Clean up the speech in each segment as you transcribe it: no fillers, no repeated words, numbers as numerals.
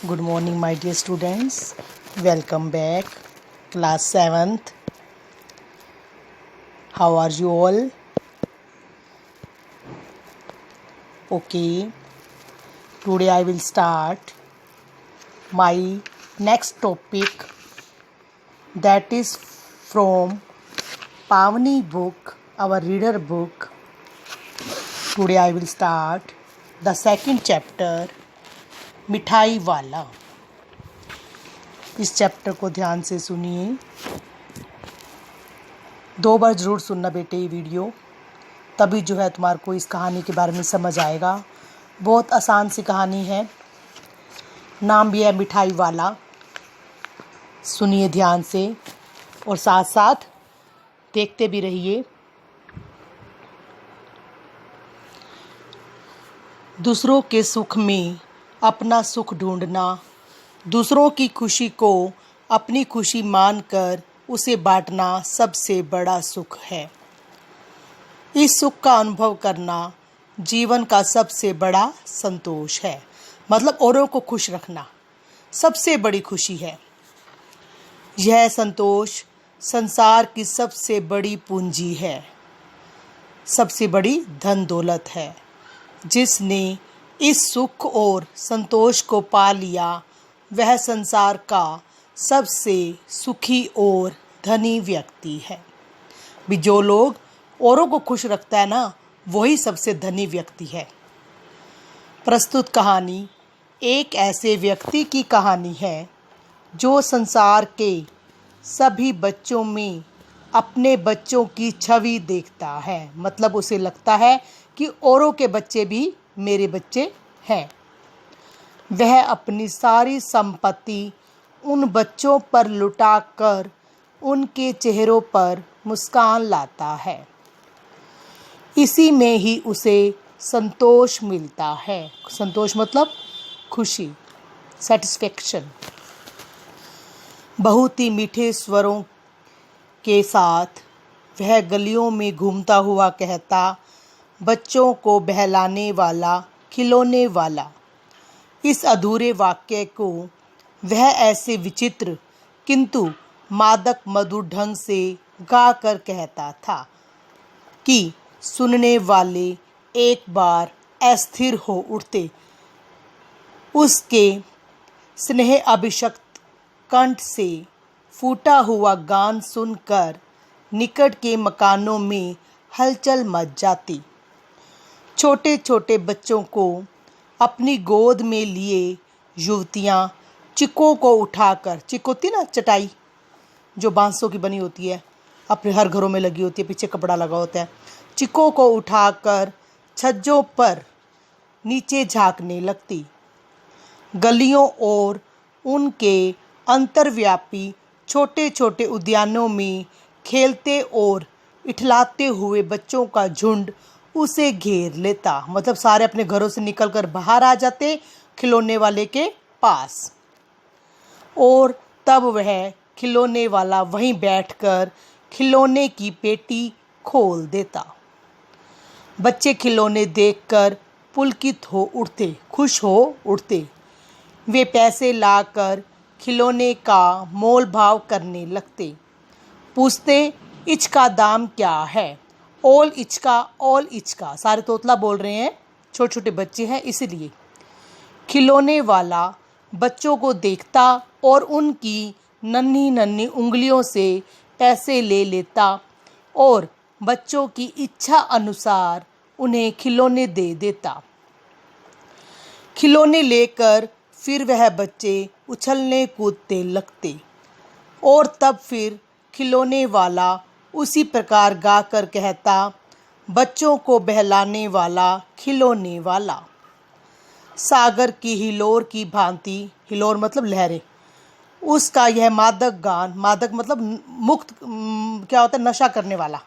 Good morning, my dear students. Welcome back, class 7th. How are you all? Okay, today I will start my next topic, that is from Pavani book, our reader book. Today I will start the second chapter, मिठाई वाला। इस chapter को ध्यान से सुनिए, 2 बार ज़रूर सुनना बेटे ये वीडियो, तभी जो है तुम्हारे को इस कहानी के बारे में समझ आएगा। बहुत आसान सी कहानी है, नाम भी है मिठाई वाला। सुनिए ध्यान से और साथ साथ देखते भी रहिए। दूसरों के सुख में अपना सुख ढूंढना, दूसरों की खुशी को अपनी खुशी मानकर उसे बांटना सबसे बड़ा सुख है। इस सुख का अनुभव करना जीवन का सबसे बड़ा संतोष है। मतलब औरों को खुश रखना सबसे बड़ी खुशी है। यह संतोष संसार की सबसे बड़ी पूंजी है, सबसे बड़ी धन दौलत है। जिसने इस सुख और संतोष को पा लिया, वह संसार का सबसे सुखी और धनी व्यक्ति है। भी जो लोग औरों को खुश रखता है ना, वही सबसे धनी व्यक्ति है। प्रस्तुत कहानी एक ऐसे व्यक्ति की कहानी है जो संसार के सभी बच्चों में अपने बच्चों की छवि देखता है। मतलब उसे लगता है कि औरों के बच्चे भी मेरे बच्चे हैं। वह अपनी सारी संपत्ति उन बच्चों पर लुटाकर उनके चेहरों पर मुस्कान लाता है। इसी में ही उसे संतोष मिलता है। संतोष मतलब खुशी, सेटिस्फेक्शन। बहुत ही मीठे स्वरों के साथ वह गलियों में घूमता हुआ कहता, बच्चों को बहलाने वाला, खिलौने वाला। इस अधूरे वाक्य को वह ऐसे विचित्र किंतु मादक मधुर ढंग से गा कर कहता था कि सुनने वाले एक बार अस्थिर हो उठते। उसके स्नेह अभिषक्त कंठ से फूटा हुआ गान सुनकर निकट के मकानों में हलचल मच जाती। छोटे छोटे बच्चों को अपनी गोद में लिए युवतियाँ चिक्कों को उठाकर, चिक होती ना चटाई जो बांसों की बनी होती है, अपने हर घरों में लगी होती है, पीछे कपड़ा लगा होता है, चिक्कों को उठाकर छज्जों पर नीचे झांकने लगती। गलियों और उनके अंतर्व्यापी छोटे छोटे उद्यानों में खेलते और इठलाते हुए बच्चों का झुंड उसे घेर लेता। मतलब सारे अपने घरों से निकलकर बाहर आ जाते खिलौने वाले के पास, और तब वह खिलौने वाला वहीं बैठकर खिलौने की पेटी खोल देता। बच्चे खिलौने देखकर पुलकित हो उठते, खुश हो उठते। वे पैसे लाकर खिलौने का मोल भाव करने लगते। पूछते, इचका दाम क्या है? ऑल इचका। सारे तोतला बोल रहे हैं, छोटे छोटे बच्चे हैं इसलिए। खिलौने वाला बच्चों को देखता और उनकी नन्ही नन्ही उंगलियों से पैसे ले लेता और बच्चों की इच्छा अनुसार उन्हें खिलौने दे देता। खिलौने लेकर फिर वह बच्चे उछलने कूदते लगते, और तब फिर खिलौने वाला उसी प्रकार गा कर कहता, बच्चों को बहलाने वाला, खिलौने वाला। सागर की हिलोर की भांति, हिलोर मतलब लहरें, उसका यह मादक गान, मादक मतलब मुक्त क्या होता है, नशा करने वाला,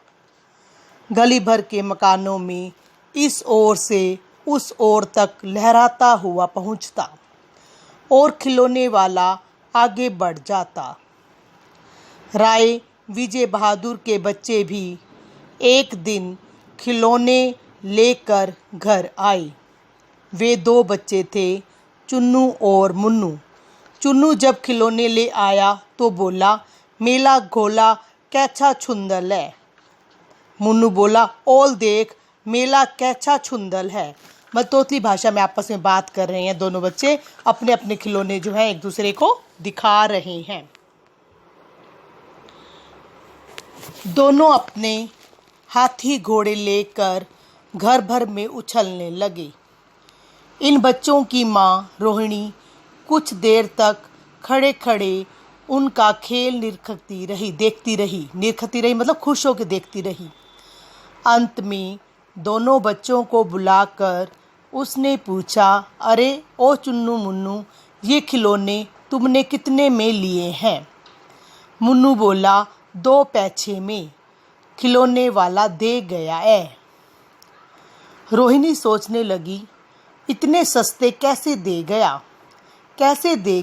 गली भर के मकानों में इस ओर से उस ओर तक लहराता हुआ पहुंचता और खिलौने वाला आगे बढ़ जाता। राय विजय बहादुर के बच्चे भी एक दिन खिलौने लेकर घर आए। वे 2 बच्चे थे, चुन्नू और मुन्नू। चुन्नू जब खिलौने ले आया तो बोला, मेला घोला कैसा छुंदल है। मुन्नू बोला, ओल देख मेला कैसा छुंदल है। तोतली भाषा में आपस में बात कर रहे हैं दोनों बच्चे, अपने अपने खिलौने जो हैं एक दूसरे को दिखा रहे हैं। दोनों अपने हाथी घोड़े लेकर घर भर में उछलने लगे। इन बच्चों की माँ रोहिणी कुछ देर तक खड़े खड़े उनका खेल निरखती रही मतलब खुश होकर देखती रही। अंत में दोनों बच्चों को बुलाकर उसने पूछा, अरे ओ चुन्नू मुन्नू, ये खिलौने तुमने कितने में लिए हैं? मुन्नू बोला, 2 पैसे में, खिलौने वाला दे गया है। रोहिणी सोचने लगी, इतने सस्ते कैसे दे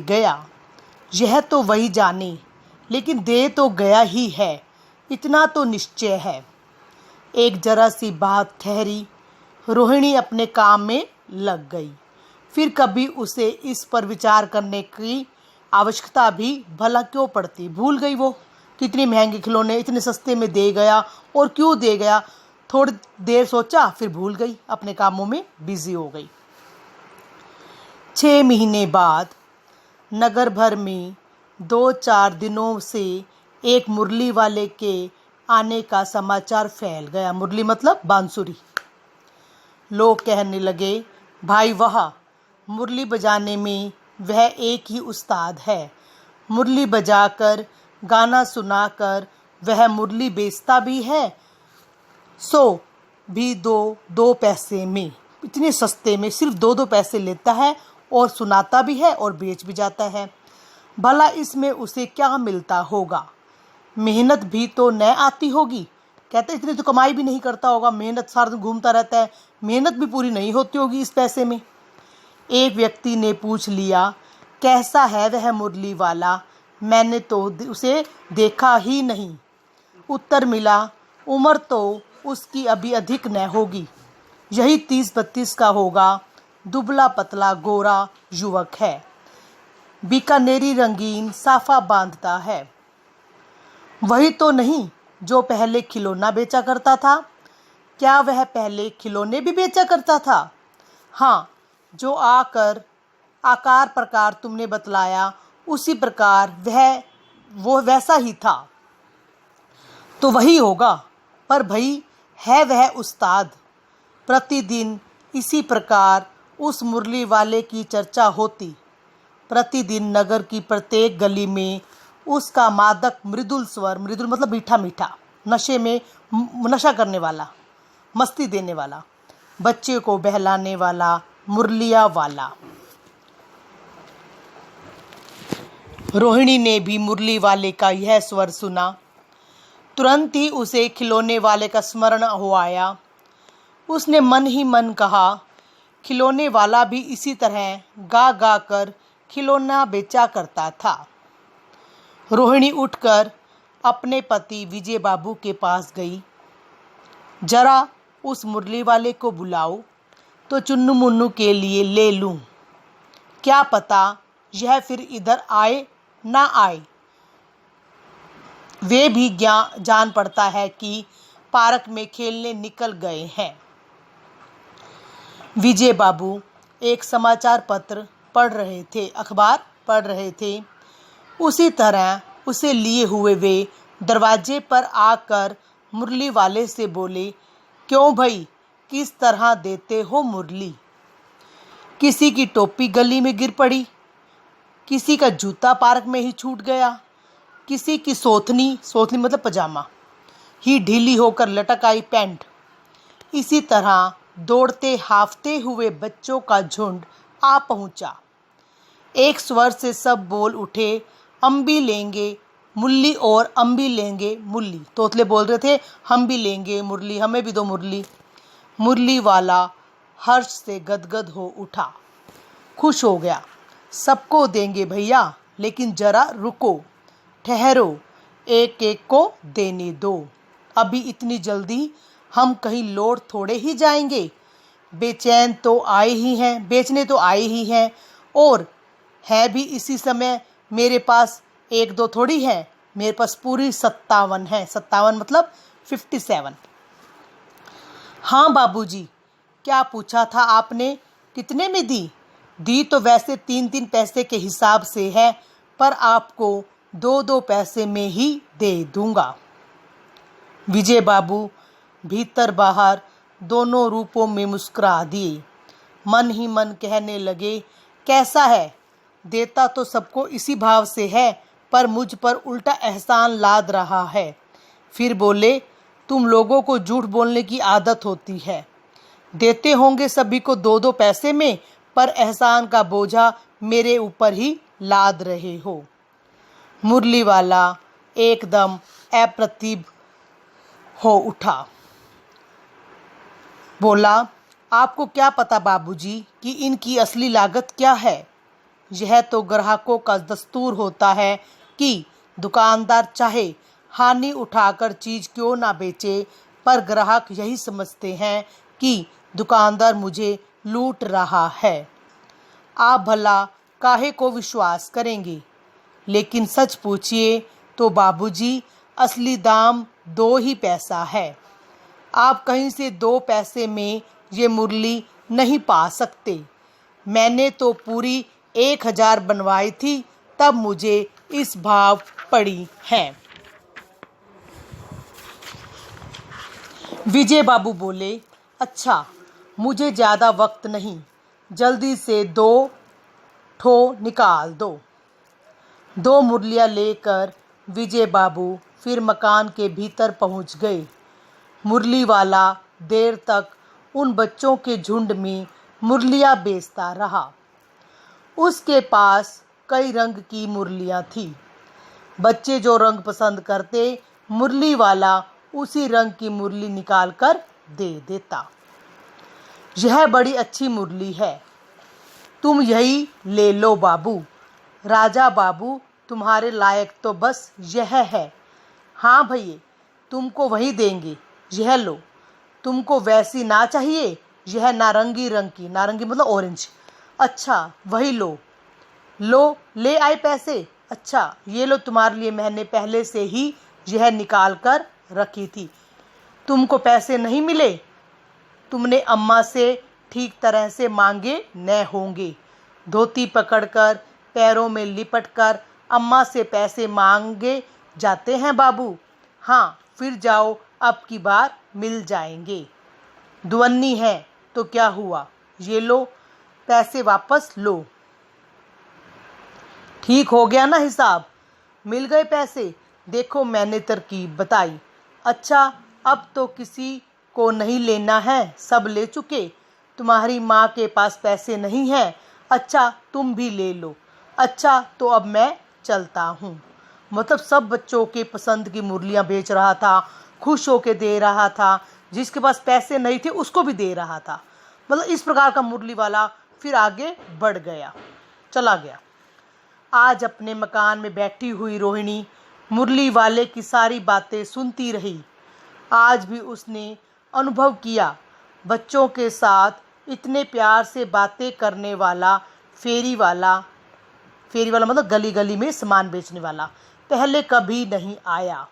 गया, यह तो वही जाने, लेकिन दे तो गया ही है, इतना तो निश्चय है। एक जरा सी बात ठहरी, रोहिणी अपने काम में लग गई। फिर कभी उसे इस पर विचार करने की आवश्यकता भी भला क्यों पड़ती, भूल गई वो कितनी महंगे खिलौने इतने सस्ते में दे गया और क्यों दे गया। थोड़ी देर सोचा, फिर भूल गई, अपने कामों में बिजी हो गई। 6 महीने बाद नगर भर में 2-4 दिनों से एक मुरली वाले के आने का समाचार फैल गया। मुरली मतलब बांसुरी। लोग कहने लगे, भाई वाह, मुरली बजाने में वह एक ही उस्ताद है। मुरली बजाकर गाना सुनाकर वह मुरली बेचता भी है, सो भी 2 पैसे में, इतने सस्ते में सिर्फ 2 पैसे लेता है और सुनाता भी है और बेच भी जाता है। भला इसमें उसे क्या मिलता होगा? मेहनत भी तो न आती होगी। कहते इतनी तो कमाई भी नहीं करता होगा, मेहनत सारा दिन घूमता रहता है, मेहनत भी पूरी नहीं होती होगी इस पैसे में। एक व्यक्ति ने पूछ लिया, कैसा है वह मुरली वाला? मैंने तो उसे देखा ही नहीं। उत्तर मिला, उम्र तो उसकी अभी अधिक न होगी, यही 30-32 का होगा, दुबला पतला गोरा युवक है, बीकानेरी रंगीन साफा बांधता है। वही तो नहीं जो पहले खिलौना बेचा करता था? क्या वह पहले खिलौने भी बेचा करता था? हाँ, जो आकार प्रकार तुमने बतलाया उसी प्रकार वो वैसा ही था। तो वही होगा, पर भई है वह उस्ताद। प्रतिदिन इसी प्रकार उस मुरली वाले की चर्चा होती। प्रतिदिन नगर की प्रत्येक गली में उसका मादक मृदुल स्वर, मृदुल मतलब मीठा मीठा, नशा करने वाला, मस्ती देने वाला, बच्चे को बहलाने वाला, मुरलिया वाला। रोहिणी ने भी मुरली वाले का यह स्वर सुना। तुरंत ही उसे खिलौने वाले का स्मरण हो आया। उसने मन ही मन कहा, खिलौने वाला भी इसी तरह गा गा कर खिलौना बेचा करता था। रोहिणी उठकर अपने पति विजय बाबू के पास गई। जरा उस मुरली वाले को बुलाओ तो चुन्नू मुन्नू के लिए ले लूं। क्या पता यह फिर इधर आए ना आए। वे भी जान पड़ता है कि पार्क में खेलने निकल गए हैं। विजय बाबू एक समाचार पत्र पढ़ रहे थे, अखबार पढ़ रहे थे। उसी तरह उसे लिए हुए वे दरवाजे पर आकर मुरली वाले से बोले, क्यों भाई, किस तरह देते हो मुरली? किसी की टोपी गली में गिर पड़ी, किसी का जूता पार्क में ही छूट गया, किसी की सोथनी मतलब पजामा ही ढीली होकर लटक आई पैंट। इसी तरह दौड़ते हाफते हुए बच्चों का झुंड आ पहुंचा। एक स्वर से सब बोल उठे, हम भी लेंगे मुरली और हम भी लेंगे मुरली। तोतले बोल रहे थे, हम भी लेंगे मुरली, हमें भी दो मुरली। मुरली वाला हर्ष से गदगद हो उठा, खुश हो गया। सबको देंगे भैया, लेकिन जरा रुको, ठहरो, एक एक को देने दो। अभी इतनी जल्दी हम कहीं लौट थोड़े ही जाएंगे। बेचैन तो आए ही हैं, बेचने तो आए ही हैं, और है भी इसी समय मेरे पास एक दो थोड़ी है, मेरे पास पूरी 57 है। 57 मतलब 57। हाँ बाबूजी, क्या पूछा था आपने? कितने में दी? दी तो वैसे 3-3 पैसे के हिसाब से है, पर आपको 2-2 पैसे में ही दे दूंगा। विजय बाबू भीतर बाहर दोनों रूपों में मुस्कुरा दिए। मन ही मन कहने लगे, कैसा है? देता तो सबको इसी भाव से है, पर मुझ पर उल्टा एहसान लाद रहा है। फिर बोले, तुम लोगों को झूठ बोलने की आदत होती है। देते होंगे सभी को 2-2 पैसे में, पर एहसान का बोझा मेरे ऊपर ही लाद रहे हो। मुरली वाला एकदम अप्रतिभ हो उठा। बोला, आपको क्या पता बाबूजी कि इनकी असली लागत क्या है? यह तो ग्राहकों का दस्तूर होता है कि दुकानदार चाहे हानि उठाकर चीज क्यों ना बेचे, पर ग्राहक यही समझते हैं कि दुकानदार मुझे लूट रहा है। आप भला काहे को विश्वास करेंगे? लेकिन सच पूछिए तो बाबूजी, असली दाम 2 ही पैसा है। आप कहीं से 2 पैसे में ये मुरली नहीं पा सकते। मैंने तो पूरी 1000 बनवाई थी, तब मुझे इस भाव पड़ी है। विजय बाबू बोले, अच्छा, मुझे ज़्यादा वक्त नहीं, जल्दी से 2 ठो निकाल दो। 2 मुरलियाँ लेकर विजय बाबू फिर मकान के भीतर पहुंच गए। मुरली वाला देर तक उन बच्चों के झुंड में मुरलियाँ बेचता रहा। उसके पास कई रंग की मुरलियाँ थीं। बच्चे जो रंग पसंद करते, मुरली वाला उसी रंग की मुरली निकाल कर दे देता। यह बड़ी अच्छी मुरली है, तुम यही ले लो बाबू। राजा बाबू, तुम्हारे लायक तो बस यह है। हाँ भैया, तुमको वही देंगे, यह लो। तुमको वैसी ना चाहिए? यह नारंगी रंग की, नारंगी मतलब ऑरेंज। अच्छा, वही लो। लो, ले आए पैसे? अच्छा, ये लो, तुम्हारे लिए मैंने पहले से ही यह निकाल कर रखी थी। तुमको पैसे नहीं मिले? तुमने अम्मा से ठीक तरह से मांगे न होंगे। धोती पकड़कर पैरों में लिपटकर अम्मा से पैसे मांगे जाते हैं बाबू। हाँ, फिर जाओ, अब की बार मिल जाएंगे। दुवन्नी है तो क्या हुआ? ये लो, पैसे वापस लो। ठीक हो गया ना हिसाब? मिल गए पैसे? देखो, मैंने तरकीब बताई। अच्छा, अब तो किसी को नहीं लेना है, सब ले चुके। तुम्हारी माँ के पास पैसे नहीं हैं? अच्छा, तुम भी ले लो। अच्छा, तो अब मैं चलता हूँ। मतलब सब बच्चों के पसंद की मुरलियाँ बेच रहा था, खुश होके दे रहा था। जिसके पास पैसे नहीं थे उसको भी दे रहा था। मतलब इस प्रकार का मुरली वाला फिर आगे बढ़ गया, चला गया। आज अपने मकान में बैठी हुई रोहिणी मुरली वाले की सारी बातें सुनती रही। आज भी उसने अनुभव किया, बच्चों के साथ इतने प्यार से बातें करने वाला फेरी वाला मतलब गली गली में सामान बेचने वाला पहले कभी नहीं आया।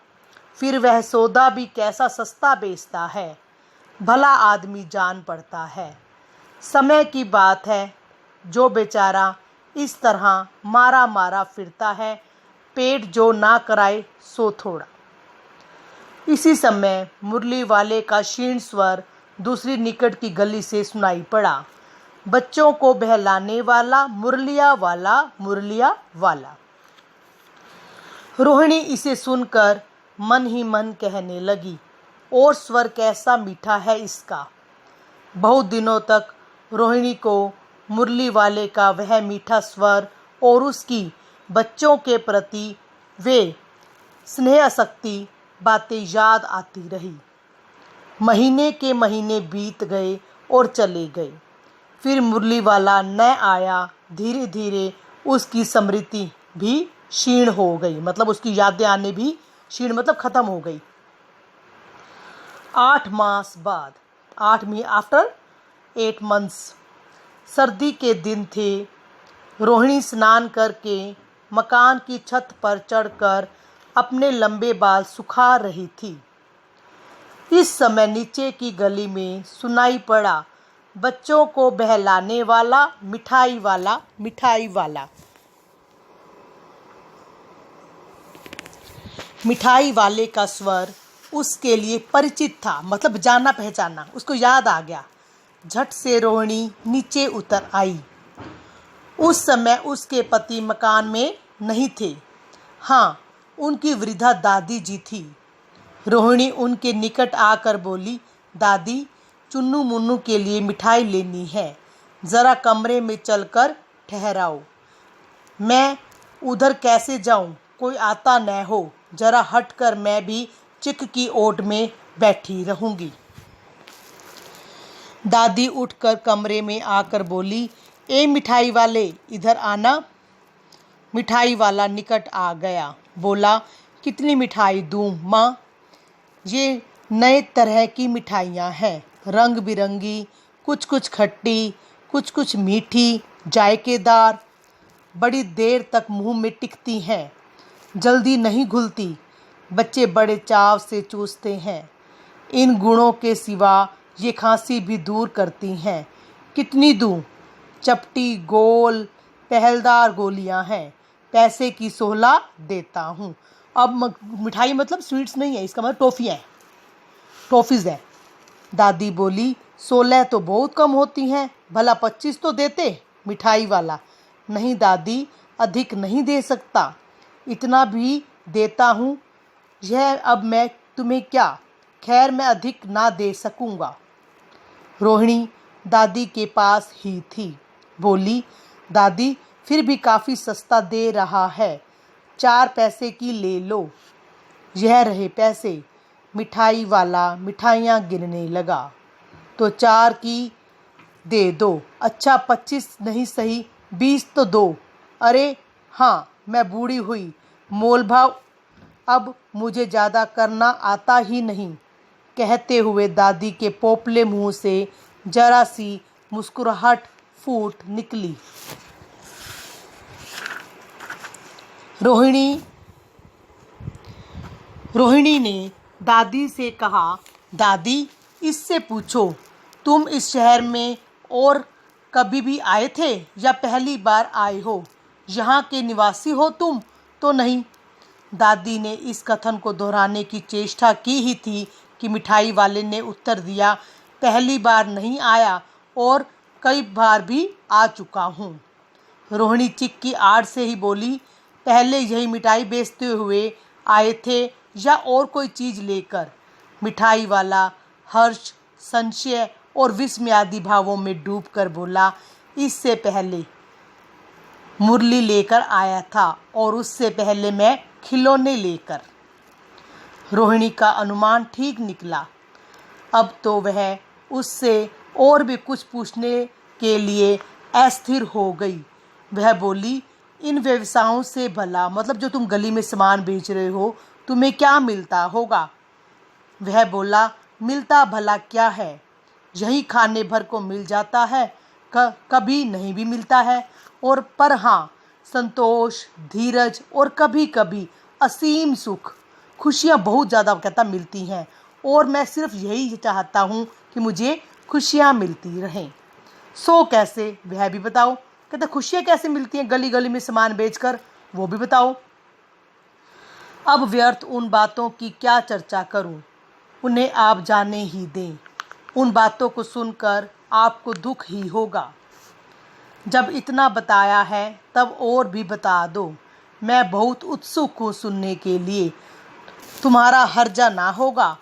फिर वह सौदा भी कैसा सस्ता बेचता है, भला आदमी जान पड़ता है। समय की बात है, जो बेचारा इस तरह मारा मारा फिरता है, पेट जो ना कराए सो थोड़ा। इसी समय मुरली वाले का क्षीण स्वर दूसरी निकट की गली से सुनाई पड़ा। बच्चों को बहलाने वाला मुरलिया वाला, मुरलिया वाला। रोहिणी इसे सुनकर मन ही मन कहने लगी, और स्वर कैसा मीठा है इसका। बहुत दिनों तक रोहिणी को मुरली वाले का वह मीठा स्वर और उसकी बच्चों के प्रति वे स्नेहासक्ति बातें याद आती रही। महीने के महीने बीत गए और चले गए। फिर मुरली वाला न आया। धीरे धीरे उसकी स्मृति भी क्षीण हो गई, मतलब उसकी यादें आने भी क्षीण मतलब खत्म हो गई। 8 मास बाद, 8 आफ्टर 8 मंथ्स, सर्दी के दिन थे। रोहिणी स्नान करके मकान की छत पर चढ़कर अपने लंबे बाल सुखा रही थी। इस समय नीचे की गली में सुनाई पड़ा, बच्चों को बहलाने वाला मिठाई वाला, मिठाई वाला। मिठाई वाले का स्वर उसके लिए परिचित था, मतलब जाना पहचाना, उसको याद आ गया। झट से रोहिणी नीचे उतर आई। उस समय उसके पति मकान में नहीं थे। हाँ, उनकी वृद्धा दादी जी थी। रोहिणी उनके निकट आकर बोली, दादी, चुन्नू मुन्नू के लिए मिठाई लेनी है, ज़रा कमरे में चलकर ठहराओ। मैं उधर कैसे जाऊं, कोई आता न हो, जरा हटकर मैं भी चिक की ओट में बैठी रहूंगी। दादी उठकर कमरे में आकर बोली, ए मिठाई वाले, इधर आना। मिठाई वाला निकट आ गया, बोला, कितनी मिठाई दूं माँ? ये नए तरह की मिठाइयाँ हैं, रंग बिरंगी, कुछ कुछ खट्टी, कुछ कुछ मीठी, जायकेदार, बड़ी देर तक मुंह में टिकती हैं, जल्दी नहीं घुलती, बच्चे बड़े चाव से चूसते हैं। इन गुणों के सिवा ये खांसी भी दूर करती हैं। कितनी दूं? चपटी गोल पहलदार गोलियां हैं, पैसे की 16 देता हूँ। अब मिठाई मतलब स्वीट्स नहीं है, इसका मतलब टॉफ़ियाँ हैं, टॉफ़ीज़ है। दादी बोली, 16 तो बहुत कम होती हैं, भला 25 तो देते। मिठाई वाला, नहीं दादी, अधिक नहीं दे सकता, इतना भी देता हूँ। यह अब मैं तुम्हें क्या, खैर मैं अधिक ना दे सकूँगा। रोहिणी दादी के पास ही थी, बोली, दादी फिर भी काफ़ी सस्ता दे रहा है, 4 पैसे की ले लो। यह रहे पैसे। मिठाई वाला मिठाइयाँ गिनने लगा। तो 4 की दे दो। अच्छा 25 नहीं सही 20 तो दो। अरे हाँ, मैं बूढ़ी हुई, मोल भाव अब मुझे ज़्यादा करना आता ही नहीं। कहते हुए दादी के पोपले मुंह से जरा सी मुस्कुराहट फूट निकली। रोहिणी ने दादी से कहा, दादी, इससे पूछो, तुम इस शहर में और कभी भी आए थे या पहली बार आए हो? यहाँ के निवासी हो तुम तो नहीं? दादी ने इस कथन को दोहराने की चेष्टा की ही थी कि मिठाई वाले ने उत्तर दिया, पहली बार नहीं आया और कई बार भी आ चुका हूँ। रोहिणी चिक की आड़ से ही बोली, पहले यही मिठाई बेचते हुए आए थे या और कोई चीज़ लेकर? मिठाई वाला हर्ष, संशय और विस्मय आदि भावों में डूबकर बोला, इससे पहले मुरली लेकर आया था और उससे पहले मैं खिलौने लेकर। रोहिणी का अनुमान ठीक निकला। अब तो वह उससे और भी कुछ पूछने के लिए अस्थिर हो गई। वह बोली, इन व्यवसायों से भला, मतलब जो तुम गली में सामान बेच रहे हो, तुम्हें क्या मिलता होगा? वह बोला, मिलता भला क्या है, यही खाने भर को मिल जाता है, कभी नहीं भी मिलता है, और पर हाँ, संतोष, धीरज और कभी कभी असीम सुख, खुशियाँ बहुत ज़्यादा कहता मिलती हैं, और मैं सिर्फ यही चाहता हूँ कि मुझे खुशियाँ मिलती रहें। सो कैसे, वह भी बताओ। कहता खुशियाँ कैसे मिलती हैं गली गली में सामान बेचकर, वो भी बताओ। अब व्यर्थ उन बातों की क्या चर्चा करूं, उन्हें आप जाने ही दें। उन बातों को सुनकर आपको दुख ही होगा। जब इतना बताया है तब और भी बता दो, मैं बहुत उत्सुक हूँ सुनने के लिए। तुम्हारा हर्जा ना होगा?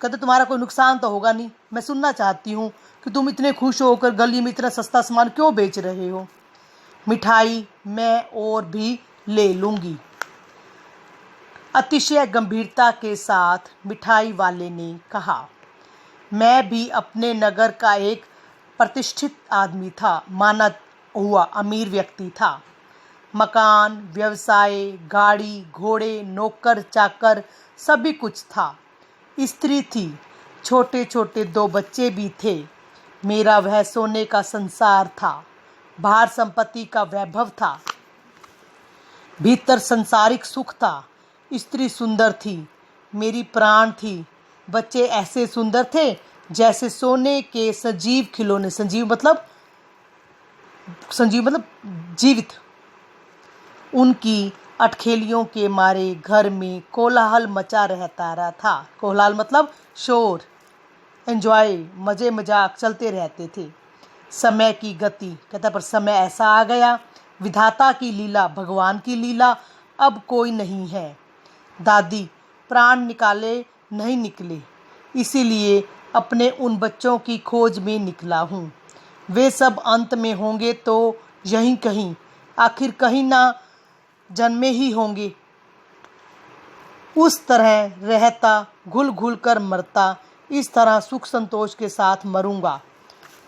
कहते तुम्हारा कोई नुकसान तो होगा नहीं, मैं सुनना चाहती हूँ कि तुम इतने खुश होकर गली में इतना सस्ता सामान क्यों बेच रहे हो? मिठाई मैं और भी ले लूँगी। अतिशय गंभीरता के साथ मिठाई वाले ने कहा, मैं भी अपने नगर का एक प्रतिष्ठित आदमी था, माना हुआ अमीर व्यक्ति था। मकान, व्यवसाय, गाड़ी, घोड़े, नौकर चाकर सभी कुछ था। स्त्री थी, छोटे छोटे 2 बच्चे भी थे। मेरा वह सोने का संसार था। बाहर संपत्ति का वैभव था, भीतर संसारिक सुख था। स्त्री सुंदर थी, मेरी प्राण थी। बच्चे ऐसे सुंदर थे जैसे सोने के सजीव खिलौने। संजीव मतलब जीवित। उनकी अटखेलियों के मारे घर में कोलाहल मचा रहता था। कोलाहल मतलब शोर, एंजॉय, मजे मजाक चलते रहते थे। समय की गति, कहता पर समय ऐसा आ गया, विधाता की लीला, भगवान की लीला, अब कोई नहीं है। दादी, प्राण निकाले नहीं निकले, इसीलिए अपने उन बच्चों की खोज में निकला हूँ। वे सब अंत में होंगे तो यहीं कहीं, आखिर कहीं ना जन्मे ही होंगे। उस तरह रहता, घुल घुल कर मरता, इस तरह सुख संतोष के साथ मरूंगा।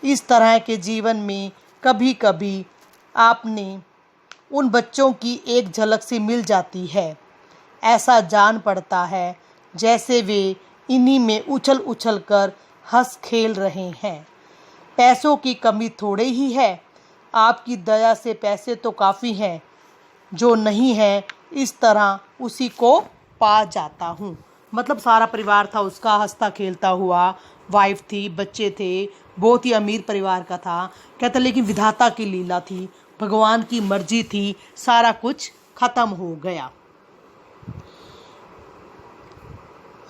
इस तरह के जीवन में कभी कभी आपने उन बच्चों की एक झलक से मिल जाती है। ऐसा जान पड़ता है जैसे वे इन्हीं में उछल उछल कर हंस खेल रहे हैं। पैसों की कमी थोड़े ही है, आपकी दया से पैसे तो काफ़ी हैं। जो नहीं है इस तरह उसी को पा जाता हूँ। मतलब सारा परिवार था उसका, हंसता खेलता हुआ, वाइफ थी, बच्चे थे, बहुत ही अमीर परिवार का था। कहता लेकिन विधाता की लीला थी, भगवान की मर्जी थी, सारा कुछ खत्म हो गया।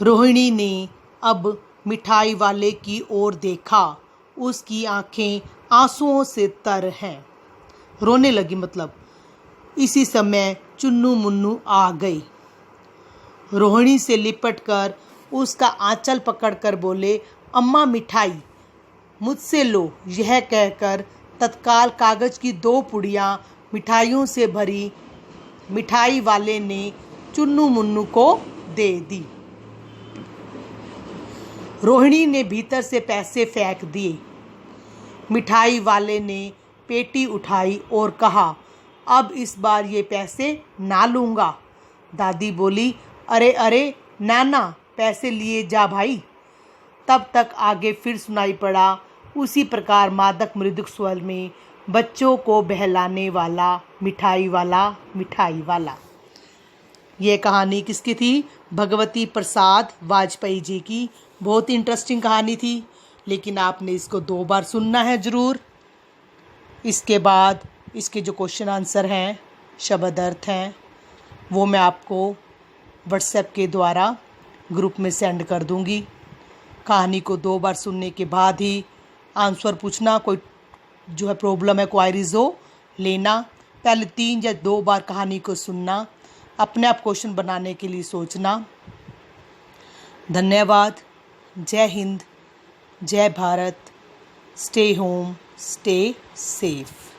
रोहिणी ने अब मिठाई वाले की ओर देखा, उसकी आंखें आंसुओं से तर हैं, रोने लगी। मतलब इसी समय चुन्नू मुन्नू आ गई। रोहिणी से लिपटकर उसका आंचल पकड़कर बोले, अम्मा मिठाई मुझसे लो। यह कहकर तत्काल कागज की 2 पुड़ियाँ मिठाइयों से भरी मिठाई वाले ने चुन्नू मुन्नू को दे दी। रोहिणी ने भीतर से पैसे फेंक दिए। मिठाई वाले ने पेटी उठाई और कहा, अब इस बार ये पैसे ना लूँगा। दादी बोली, अरे अरे नाना, पैसे लिए जा भाई। तब तक आगे फिर सुनाई पड़ा उसी प्रकार मादक मृदुक स्वर में, बच्चों को बहलाने वाला मिठाई वाला, मिठाई वाला। ये कहानी किसकी थी? भगवती प्रसाद वाजपेयी जी की। बहुत ही इंटरेस्टिंग कहानी थी, लेकिन आपने इसको 2 बार सुनना है ज़रूर। इसके बाद इसके जो क्वेश्चन आंसर हैं, शब्द अर्थ हैं, वो मैं आपको व्हाट्सएप के द्वारा ग्रुप में सेंड कर दूंगी। कहानी को 2 बार सुनने के बाद ही आंसर पूछना। कोई जो है प्रॉब्लम है, क्वायरीज हो, लेना। पहले 3 या 2 बार कहानी को सुनना, अपने आप क्वेश्चन बनाने के लिए सोचना। धन्यवाद। जय हिंद, जय Bharat. Stay home, stay safe.